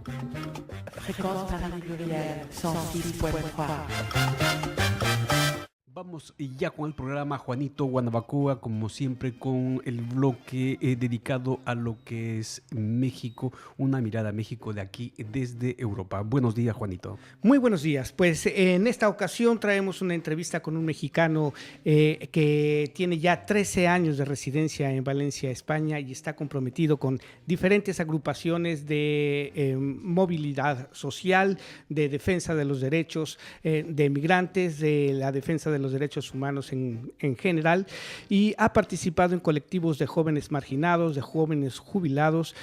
Fréquence Paris Pluriel 106.3. Vamos ya con el programa Juanito Guanabacoa, como siempre, con el bloque dedicado a lo que es México, una mirada a México de aquí desde Europa. Buenos días, Juanito. Muy buenos días. Pues en esta ocasión traemos una entrevista con un mexicano que tiene ya 13 años de residencia en Valencia, España, y está comprometido con diferentes agrupaciones de movilidad social, de defensa de los derechos de migrantes, de la defensa de los derechos humanos en general, y ha participado en colectivos de jóvenes marginados, de jóvenes jubilados,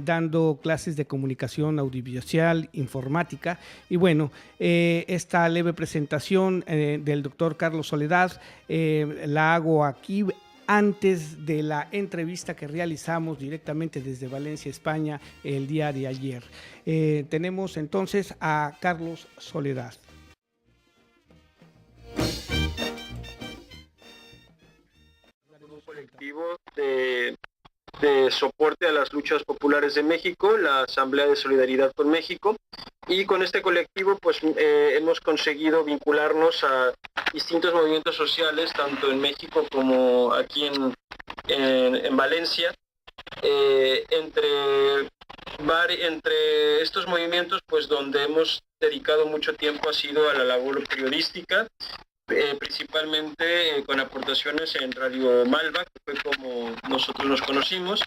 dando clases de comunicación audiovisual, informática. Y bueno, esta leve presentación del doctor Carlos Soledad la hago aquí antes de la entrevista que realizamos directamente desde Valencia, España, el día de ayer. Tenemos entonces a Carlos Soledad. Un colectivo de soporte a las luchas populares de México, la Asamblea de Solidaridad con México, y con este colectivo pues hemos conseguido vincularnos a distintos movimientos sociales, tanto en México como aquí en Valencia. Entre estos movimientos, pues donde hemos dedicado mucho tiempo ha sido a la labor periodística, principalmente con aportaciones en Radio Malva, que fue como nosotros nos conocimos,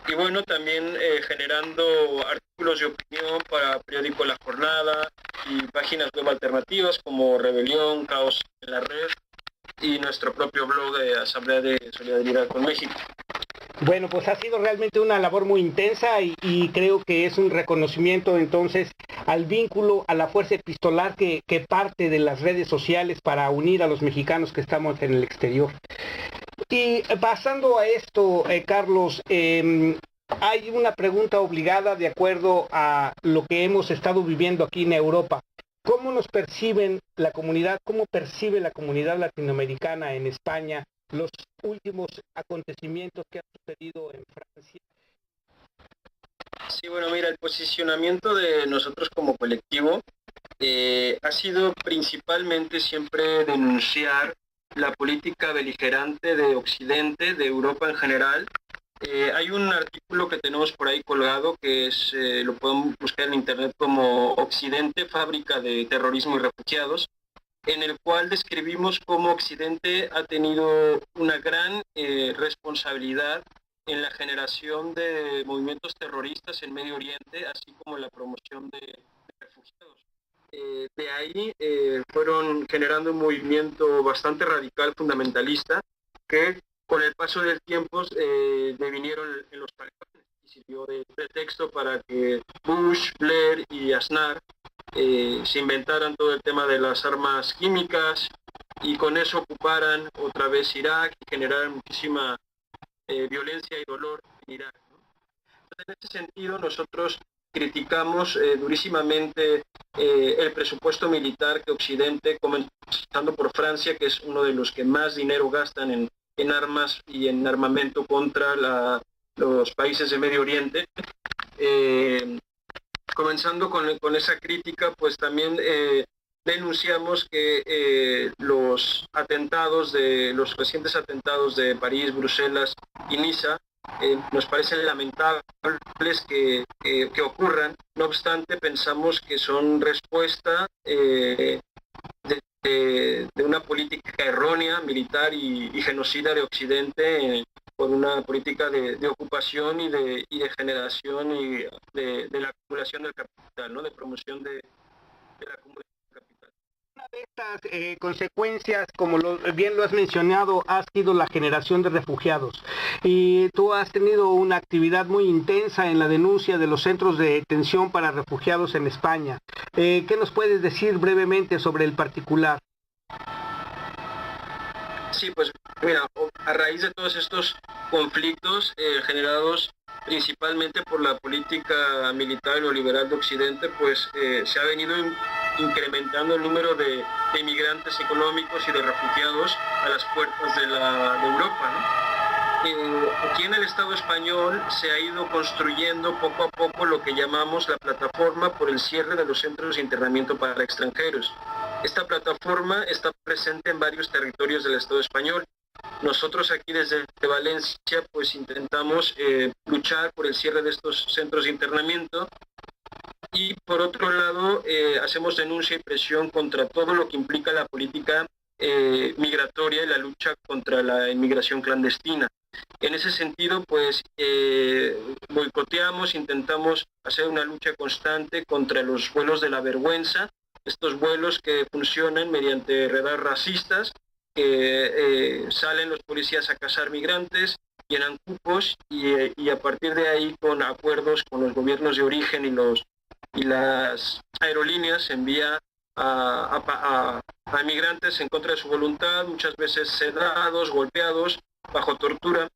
y bueno, también generando artículos de opinión para periódico La Jornada y páginas web alternativas como Rebelión, Caos en la Red y nuestro propio blog de Asamblea de Solidaridad con México. Bueno, pues ha sido realmente una labor muy intensa y creo que es un reconocimiento entonces al vínculo, a la fuerza epistolar que parte de las redes sociales para unir a los mexicanos que estamos en el exterior. Y pasando a esto, Carlos, hay una pregunta obligada de acuerdo a lo que hemos estado viviendo aquí en Europa. ¿Cómo nos perciben la comunidad, cómo percibe la comunidad latinoamericana en España los últimos acontecimientos que han sucedido en Francia? Sí, bueno, mira, el posicionamiento de nosotros como colectivo ha sido principalmente siempre denunciar la política beligerante de Occidente, de Europa en general. Hay un artículo que tenemos por ahí colgado que es, lo pueden buscar en internet como Occidente, fábrica de terrorismo y refugiados, en el cual describimos cómo Occidente ha tenido una gran responsabilidad en la generación de movimientos terroristas en Medio Oriente, así como la promoción de refugiados. De ahí fueron generando un movimiento bastante radical, fundamentalista, que con el paso del tiempo devinieron en los talibanes y sirvió de pretexto para que Bush, Blair y Aznar se inventaran todo el tema de las armas químicas y con eso ocuparan otra vez Irak y generaran muchísima violencia y dolor en Irak, ¿no? En ese sentido, nosotros criticamos durísimamente el presupuesto militar que Occidente, comenzando por Francia, que es uno de los que más dinero gastan en armas y en armamento contra los países de Medio Oriente. Comenzando con esa crítica, pues también denunciamos que los recientes atentados de París, Bruselas y Niza nos parecen lamentables que ocurran. No obstante, pensamos que son respuesta de una política errónea, militar y genocida de Occidente por una política de ocupación y de generación y de la acumulación del capital, ¿no? De promoción de la acumulación del capital. Una de estas consecuencias, como bien lo has mencionado, ha sido la generación de refugiados. Y tú has tenido una actividad muy intensa en la denuncia de los centros de detención para refugiados en España. ¿Qué nos puedes decir brevemente sobre el particular? Sí, pues mira, a raíz de todos estos conflictos generados principalmente por la política militar neoliberal de Occidente, pues se ha venido incrementando el número de inmigrantes económicos y de refugiados a las puertas de Europa, ¿no? aquí en el Estado español se ha ido construyendo poco a poco lo que llamamos la plataforma por el cierre de los centros de internamiento para extranjeros. Esta plataforma está presente en varios territorios del Estado español. Nosotros aquí desde Valencia pues intentamos luchar por el cierre de estos centros de internamiento y por otro lado hacemos denuncia y presión contra todo lo que implica la política migratoria y la lucha contra la inmigración clandestina. En ese sentido, pues boicoteamos, intentamos hacer una lucha constante contra los vuelos de la vergüenza, estos vuelos que funcionan mediante radares racistas, que salen los policías a cazar migrantes, llenan cupos y a partir de ahí, con acuerdos con los gobiernos de origen y las aerolíneas, se envía a migrantes en contra de su voluntad, muchas veces sedados, golpeados, bajo tortura.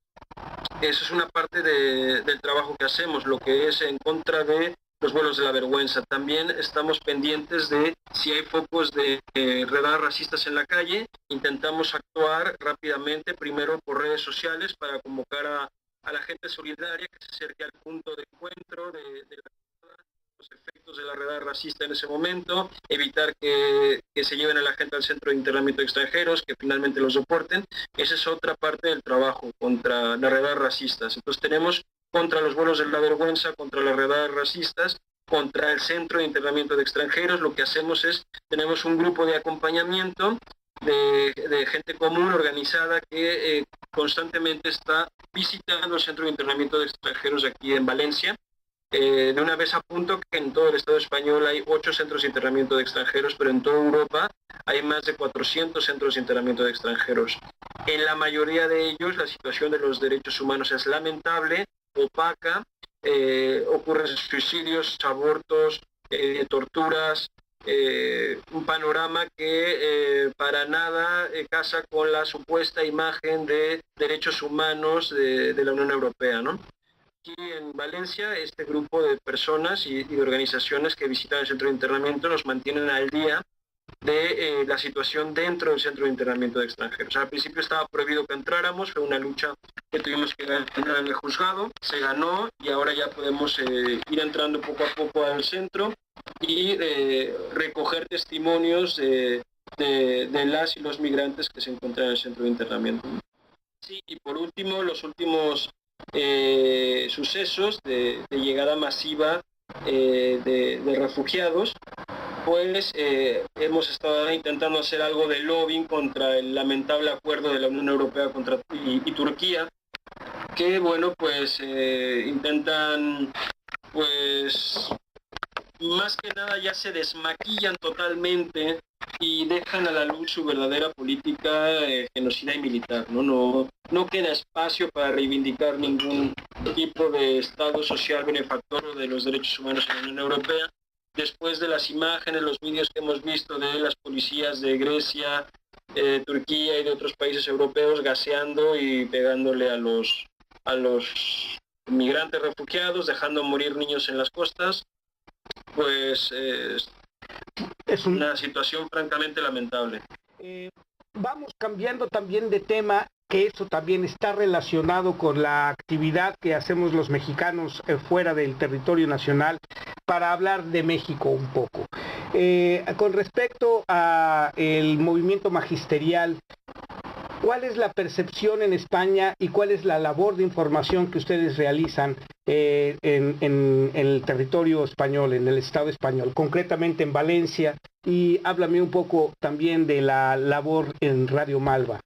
Eso es una parte del trabajo que hacemos, lo que es en contra de los vuelos de la vergüenza. También estamos pendientes de si hay focos de redadas racistas en la calle. Intentamos actuar rápidamente, primero por redes sociales, para convocar a la gente solidaria que se acerque al punto de encuentro de los efectos de la redada racista en ese momento, evitar que se lleven a la gente al centro de internamiento de extranjeros, que finalmente los soporten. Esa es otra parte del trabajo contra las redadas racistas. Entonces tenemos contra los vuelos de la vergüenza, contra las redadas racistas, contra el centro de internamiento de extranjeros. Lo que hacemos es, tenemos un grupo de acompañamiento de gente común, organizada, que constantemente está visitando el centro de internamiento de extranjeros aquí en Valencia. De una vez apunto que en todo el Estado español hay 8 centros de internamiento de extranjeros, pero en toda Europa hay más de 400 centros de internamiento de extranjeros. En la mayoría de ellos la situación de los derechos humanos es lamentable, opaca, ocurren suicidios, abortos, torturas, un panorama que para nada casa con la supuesta imagen de derechos humanos de la Unión Europea, ¿no? Aquí en Valencia, este grupo de personas y de organizaciones que visitan el centro de internamiento nos mantienen al día de la situación dentro del centro de internamiento de extranjeros. Al principio estaba prohibido que entráramos, fue una lucha que tuvimos que ganar en el juzgado, se ganó y ahora ya podemos ir entrando poco a poco al centro y recoger testimonios de las y los migrantes que se encuentran en el centro de internamiento. Sí, y por último, los últimos sucesos de llegada masiva de refugiados, pues hemos estado intentando hacer algo de lobbying contra el lamentable acuerdo de la Unión Europea y Turquía, que bueno, pues intentan, pues más que nada ya se desmaquillan totalmente y dejan a la luz su verdadera política genocida y militar, ¿no? No queda espacio para reivindicar ningún tipo de Estado social benefactor de los derechos humanos en la Unión Europea. Después de las imágenes, los vídeos que hemos visto de las policías de Grecia, Turquía y de otros países europeos gaseando y pegándole a los migrantes refugiados, dejando morir niños en las costas, pues es una situación francamente lamentable. Vamos cambiando también de tema, que eso también está relacionado con la actividad que hacemos los mexicanos fuera del territorio nacional, para hablar de México un poco. Con respecto a el movimiento magisterial, ¿cuál es la percepción en España y cuál es la labor de información que ustedes realizan en el territorio español, en el Estado español, concretamente en Valencia? Y háblame un poco también de la labor en Radio Malva.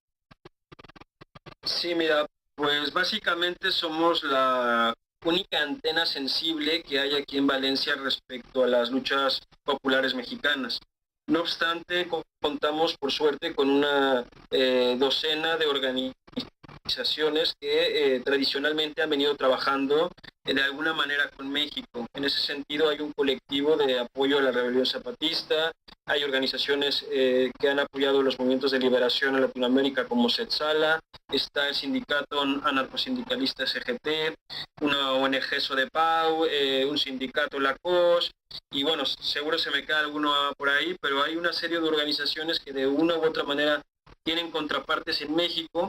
Sí, mira, pues básicamente somos la única antena sensible que hay aquí en Valencia respecto a las luchas populares mexicanas. No obstante, contamos por suerte con una docena de organizaciones que tradicionalmente han venido trabajando de alguna manera con México. En ese sentido hay un colectivo de apoyo a la rebelión zapatista, hay organizaciones que han apoyado los movimientos de liberación en Latinoamérica como Setzala, está el sindicato anarcosindicalista SGT, una ONG Sodepau, un sindicato La COS, y bueno, seguro se me queda alguno por ahí, pero hay una serie de organizaciones que de una u otra manera tienen contrapartes en México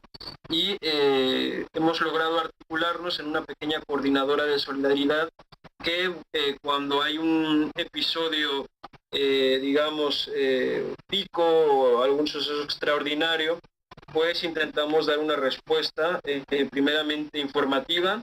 y hemos logrado articularnos en una pequeña coordinadora de solidaridad que cuando hay un episodio, digamos, pico o algún suceso extraordinario, pues intentamos dar una respuesta primeramente informativa.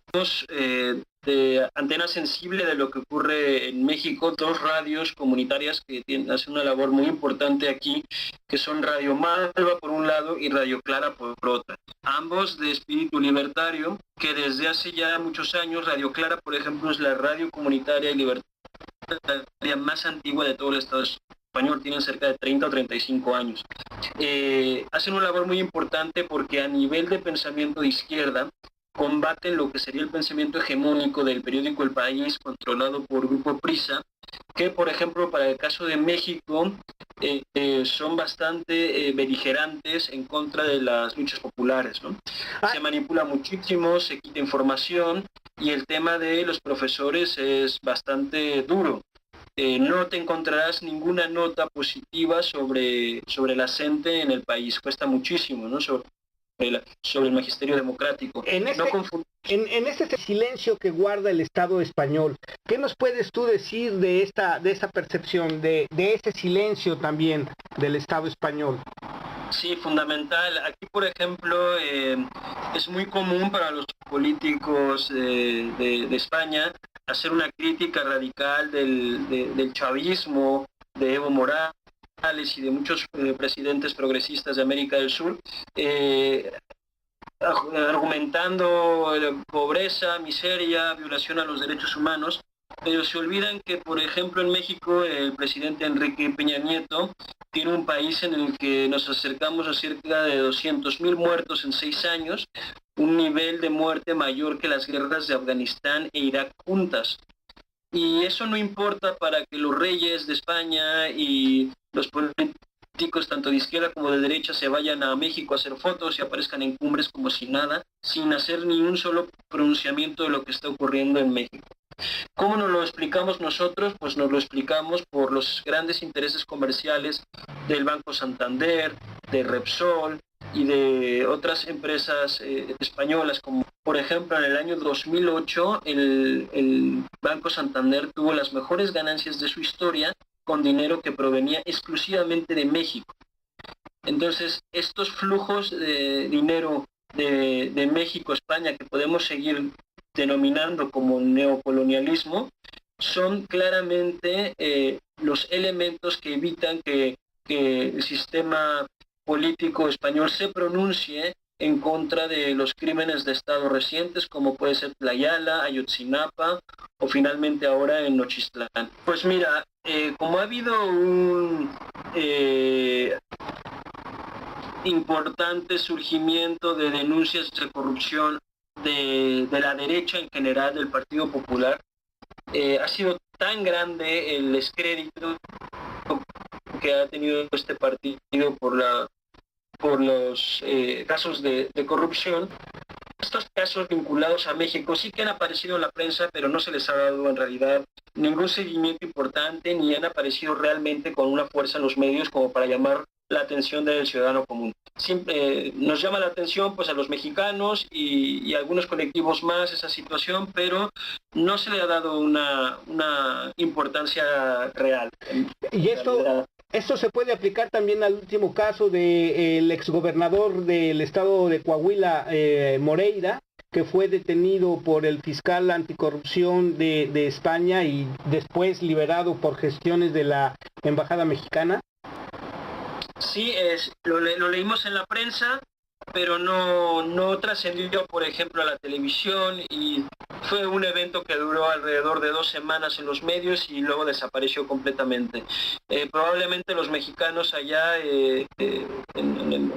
De antena sensible de lo que ocurre en México, 2 radios comunitarias que hacen una labor muy importante aquí, que son Radio Malva por un lado y Radio Clara por otra. Ambos de espíritu libertario, que desde hace ya muchos años, Radio Clara, por ejemplo, es la radio comunitaria y libertaria más antigua de todo el Estado español, tienen cerca de 30 o 35 años. Hacen una labor muy importante porque a nivel de pensamiento de izquierda, combaten lo que sería el pensamiento hegemónico del periódico El País, controlado por Grupo Prisa, que, por ejemplo, para el caso de México, son bastante beligerantes en contra de las luchas populares, ¿no? Se manipula muchísimo, se quita información, y el tema de los profesores es bastante duro. No te encontrarás ninguna nota positiva sobre la CENTE en el país, cuesta muchísimo, ¿no? Sobre el magisterio democrático. En este silencio que guarda el Estado español, ¿qué nos puedes tú decir de esta percepción, de ese silencio también del Estado español? Sí, fundamental. Aquí, por ejemplo, es muy común para los políticos de España hacer una crítica radical del chavismo, de Evo Morales y de muchos presidentes progresistas de América del Sur, argumentando pobreza, miseria, violación a los derechos humanos, pero se olvidan que, por ejemplo, en México el presidente Enrique Peña Nieto tiene un país en el que nos acercamos a cerca de 200,000 muertos en 6 años, un nivel de muerte mayor que las guerras de Afganistán e Irak juntas. Y eso no importa para que los reyes de España y los políticos tanto de izquierda como de derecha se vayan a México a hacer fotos y aparezcan en cumbres como si nada, sin hacer ni un solo pronunciamiento de lo que está ocurriendo en México. ¿Cómo nos lo explicamos nosotros? Pues nos lo explicamos por los grandes intereses comerciales del Banco Santander, de Repsol y de otras empresas españolas, como por ejemplo en el año 2008 el Banco Santander tuvo las mejores ganancias de su historia con dinero que provenía exclusivamente de México. Entonces, estos flujos de dinero de México a España, que podemos seguir denominando como neocolonialismo, son claramente los elementos que evitan que el sistema político español se pronuncie en contra de los crímenes de Estado recientes, como puede ser Tlayala, Ayotzinapa o finalmente ahora en Nochistlán. Pues mira, como ha habido un importante surgimiento de denuncias de corrupción de la derecha en general, del Partido Popular, ha sido tan grande el descrédito que ha tenido este partido por los casos de corrupción. Estos casos vinculados a México sí que han aparecido en la prensa, pero no se les ha dado en realidad ningún seguimiento importante, ni han aparecido realmente con una fuerza en los medios como para llamar la atención del ciudadano común. Siempre nos llama la atención pues a los mexicanos y algunos colectivos más esa situación, pero no se le ha dado una importancia real. Y esto se puede aplicar también al último caso del exgobernador del estado de Coahuila, Moreira, que fue detenido por el fiscal anticorrupción de España y después liberado por gestiones de la embajada mexicana. Sí, lo leímos en la prensa, pero no trascendió, por ejemplo, a la televisión, y fue un evento que duró alrededor de 2 semanas en los medios y luego desapareció completamente. Probablemente los mexicanos allá en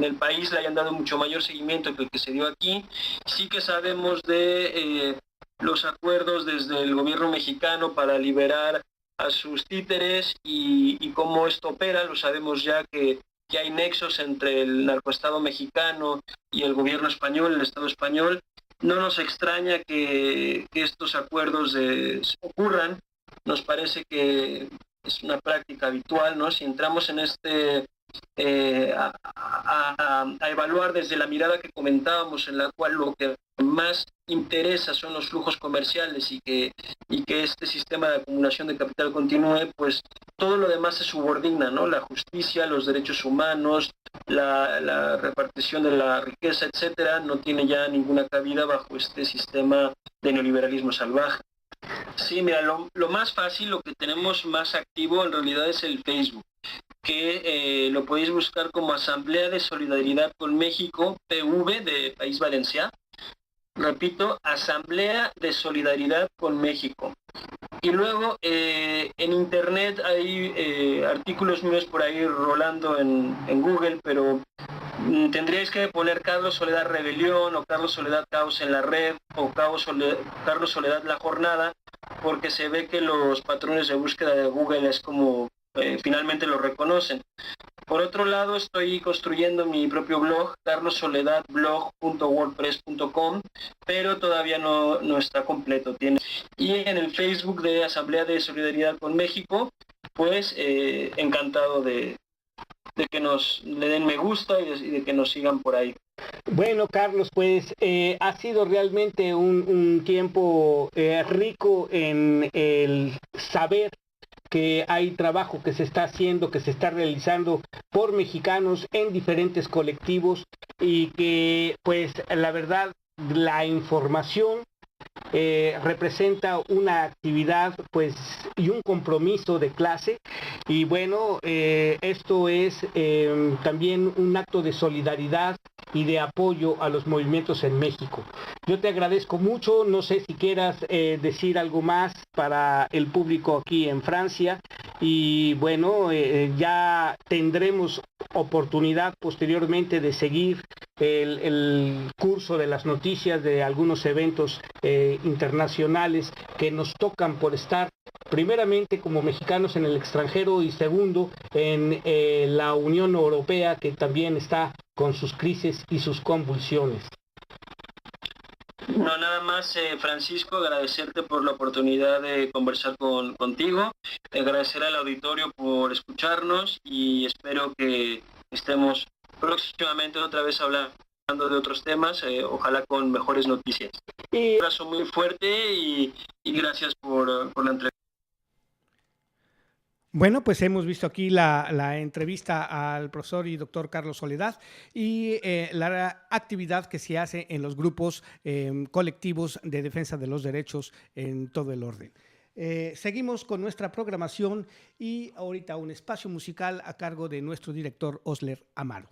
el país le hayan dado mucho mayor seguimiento que el que se dio aquí. Sí que sabemos de los acuerdos desde el gobierno mexicano para liberar a sus títeres y cómo esto opera. Lo sabemos ya que hay nexos entre el narcoestado mexicano y el gobierno español, el Estado español. No nos extraña que estos acuerdos ocurran. Nos parece que es una práctica habitual, ¿no? Si entramos en este a evaluar desde la mirada que comentábamos, en la cual lo que más interesa son los flujos comerciales y que este sistema de acumulación de capital continúe, pues todo lo demás se subordina, ¿no? La justicia, los derechos humanos, la repartición de la riqueza, etcétera, no tiene ya ninguna cabida bajo este sistema de neoliberalismo salvaje. Sí, mira, lo más fácil, lo que tenemos más activo en realidad es el Facebook, que lo podéis buscar como Asamblea de Solidaridad con México, PV de País Valencià. Repito, Asamblea de Solidaridad con México. Y luego en internet hay artículos míos por ahí rolando en Google, pero tendríais que poner Carlos Soledad Rebelión o Carlos Soledad Caos en la Red o Carlos Soledad La Jornada, porque se ve que los patrones de búsqueda de Google es como finalmente lo reconocen. Por otro lado, estoy construyendo mi propio blog, carlosoledadblog.wordpress.com, pero todavía no está completo. Y en el Facebook de Asamblea de Solidaridad con México, pues encantado de que nos le den me gusta y de que nos sigan por ahí. Bueno, Carlos, pues ha sido realmente un tiempo rico en el saber que hay trabajo que se está haciendo, que se está realizando por mexicanos en diferentes colectivos y que, pues, la verdad, la información representa una actividad, pues, y un compromiso de clase. Y bueno, esto es también un acto de solidaridad y de apoyo a los movimientos en México. Yo te agradezco mucho, no sé si quieras decir algo más para el público aquí en Francia, y bueno, ya tendremos oportunidad posteriormente de seguir el curso de las noticias de algunos eventos internacionales que nos tocan por estar primeramente como mexicanos en el extranjero y segundo en la Unión Europea, que también está con sus crisis y sus convulsiones. No, nada más, Francisco, agradecerte por la oportunidad de conversar contigo, agradecer al auditorio por escucharnos y espero que estemos próximamente otra vez hablando de otros temas, ojalá con mejores noticias. Un abrazo muy fuerte y gracias por la entrevista. Bueno, pues hemos visto aquí la entrevista al profesor y doctor Carlos Soledad y la actividad que se hace en los grupos colectivos de defensa de los derechos en todo el orden. Seguimos con nuestra programación y ahorita un espacio musical a cargo de nuestro director Osler Amaro.